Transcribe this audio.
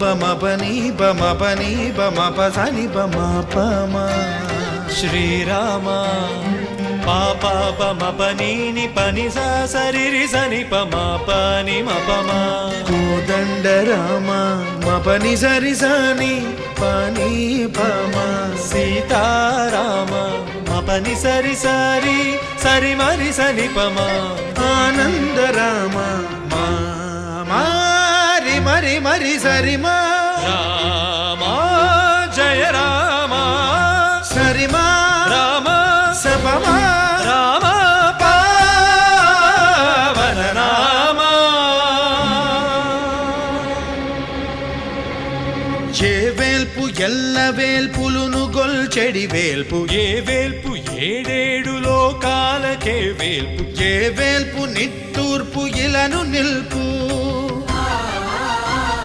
బమ పని బమ పని బమ పని బమ పమ శ్రీరామ పాప బమ పని పని సరి సని పమ పని మపమా కోదండ రామ మపని సరి సని పని పమ సీతారామ మపని సరి సరి సరి మరి సని పమా ఆనంద రామ మారి మరి మరి సరి మా రామ జయ రామ సరి మా రామ సపమా రామ పావన రామ ఏ వేల్పు ఎల్ల వేల్పులును గొల్చెడి వేల్పు ఏ వేల్పు ఏడేడు లోకాలకే వేల్పు ఏ వేల్పు నిట్టూర్పు ఇలను నిల్పు